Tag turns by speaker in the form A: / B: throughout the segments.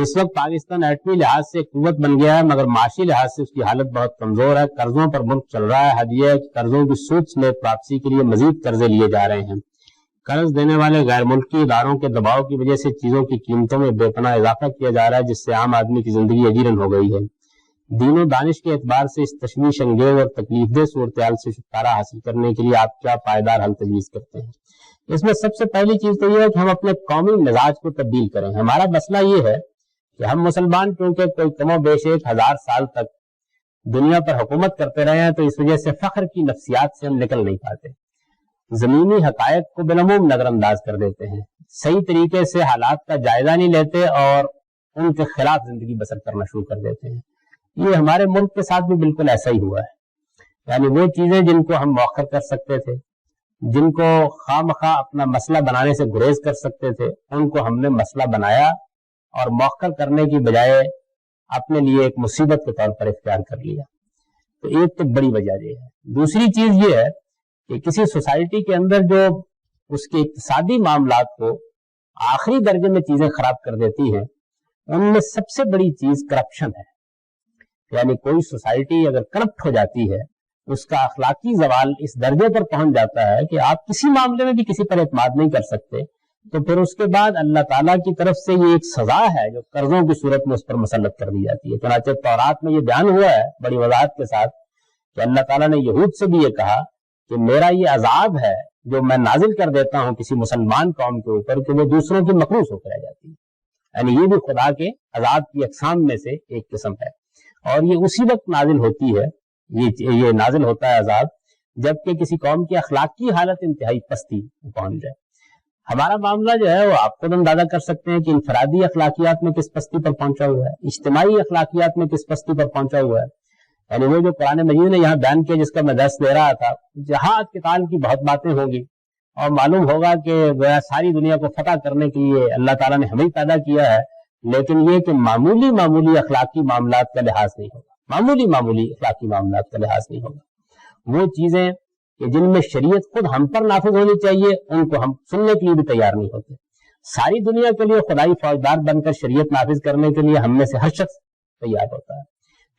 A: इस वक्त पाकिस्तान एटमी लिहाज से एक कुव्वत बन गया है, मगर माशी लिहाज से उसकी हालत बहुत कमजोर है। कर्जों पर मुल्क चल रहा है। हद यह है कि कर्जों की सूद समेत वापसी के लिए मजीद कर्जे लिए जा रहे हैं। कर्ज देने वाले गैर मुल्की इदारों के दबाव की वजह से चीजों की कीमतों में बेपनाह इजाफा किया जा रहा है, जिससे आम आदमी की जिंदगी अजीरन हो गई है। दीन और दानिश के एतबार से इस तशवीश अंगेज और तकलीफदेह सूरत हाल से छुटकारा हासिल करने के लिए आप क्या पायदार हल तजवीज़ करते हैं? इसमें सबसे पहली चीज तो यह है कि हम अपने कौमी मिजाज को तब्दील करें। हमारा मसला ये है कि हम मुसलमान क्योंकि कोई कमो बेश 1000 साल तक दुनिया पर हुकूमत करते रहे हैं, तो इस वजह से फख्र की नफ्सियात से हम निकल नहीं पाते। जमीनी हकायक को बिलमूम नजरअंदाज कर देते हैं, सही तरीके से हालात का जायजा नहीं लेते और उनके खिलाफ जिंदगी बसर करना शुरू कर देते हैं। ये हमारे मुल्क के साथ भी बिल्कुल ऐसा ही हुआ है। यानी वो चीजें जिनको हम मौखर कर सकते थे, जिनको खामखा अपना मसला बनाने से गुरेज कर सकते थे, उनको हमने मसला बनाया और मौखर करने की बजाय अपने लिए एक मुसीबत के तौर पर इख्तियार कर लिया। तो एक तो बड़ी वजह ये है। दूसरी चीज ये है कि किसी सोसाइटी के अंदर जो उसके इक्तिसादी मामलात को आखिरी दर्जे में चीजें खराब कर देती हैं, उनमें सबसे बड़ी चीज करप्शन है। यानी कोई सोसाइटी अगर करप्ट हो जाती है, उसका अखलाकी जवाल इस दर्जे पर पहुंच जाता है कि आप किसी मामले में भी किसी पर एतमाद नहीं कर सकते, तो फिर उसके बाद अल्लाह ताला की तरफ से ये एक सजा है जो कर्जों की सूरत में उस पर मुसल्लत कर दी जाती है। चुनांचे तौरात में ये बयान हुआ है बड़ी वजाहत के साथ कि अल्लाह ताला ने यहूद से भी ये कहा कि मेरा ये अजाब है जो मैं नाजिल कर देता हूं किसी मुसलमान कौम के ऊपर कि वो दूसरों की मकरूस होकर रह जाती है। यानी ये भी खुदा के अजाब की अकसाम में से एक किस्म है, और ये उसी वक्त नाजिल होती है, ये नाजिल होता है अजाब जबकि किसी कौम की अखलाकी हालत इंतहाई पस्ती पहुंच जाए। हमारा मामला जो है वो आप खुद अंदाजा कर सकते हैं कि इनफरादी अखलाकियात में किस पस्ती पर पहुंचा हुआ है, इज्तिमाई अखलाकियात में किस पस्ती पर पहुंचा हुआ है। यानी वो जो कुरान मजीद ने यहाँ बयान किया जिसका मैं दर्स दे रहा था, जहाद किताल की बहुत बातें होंगी और मालूम होगा कि सारी दुनिया को फतह करने के लिए अल्लाह ताला ने हमें पैदा किया है, लेकिन ये कि मामूली मामूली अखलाकी मामलात का लिहाज नहीं होगा, मामूली मामूली अखलाकी मामलात का लिहाज नहीं होगा। वो चीजें कि जिनमें शरीयत खुद हम पर नाफिज होनी चाहिए, उनको हम सुनने के लिए भी तैयार नहीं होते। सारी दुनिया के लिए खुदाई फौजदार बनकर शरीयत नाफिज करने के लिए हम में से हर शख्स तैयार होता है।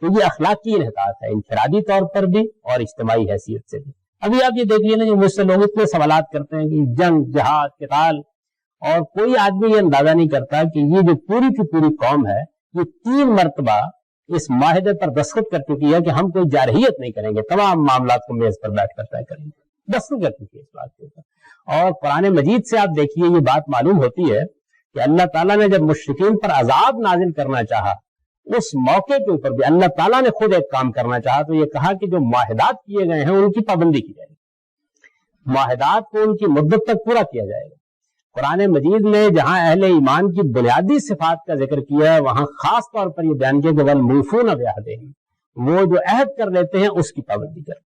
A: तो ये अखलाकी इन्हितात है, इंफरादी तौर पर भी और इज्तिमाई हैसियत से भी। अभी आप ये देखिए ना कि मुझसे लोग इतने सवालात करते हैं कि जंग, जहाद, किताल, और कोई आदमी ये अंदाजा नहीं करता कि ये जो पूरी की पूरी कौम है ये 3 मरतबा इस माहिदे पर दस्तखत कर चुकी है कि हम कोई जारहियत नहीं करेंगे, तमाम मामलात को मेज पर बैठकर तय करेंगे, दस्तखत कर चुकी है इस बात के ऊपर। और कुरान मजीद से आप देखिए ये बात मालूम होती है कि अल्लाह ताला ने जब मुश्रिकीन पर अजाब नाजिल करना चाहा, उस मौके के ऊपर भी अल्लाह ताला ने खुद एक काम करना चाहा, तो ये कहा कि जो माहिदात किए गए हैं उनकी पाबंदी की जाएगी, माहिदात को उनकी मुद्दत तक पूरा किया जाएगा। कुरान मजीद में जहां अहले ईमान की बुनियादी सिफात का जिक्र किया है, वहां खास तौर पर यह बयान किया कि वल मूफून बिअहदिहिम, वो जो अहद कर लेते हैं उसकी पाबंदी करते हैं।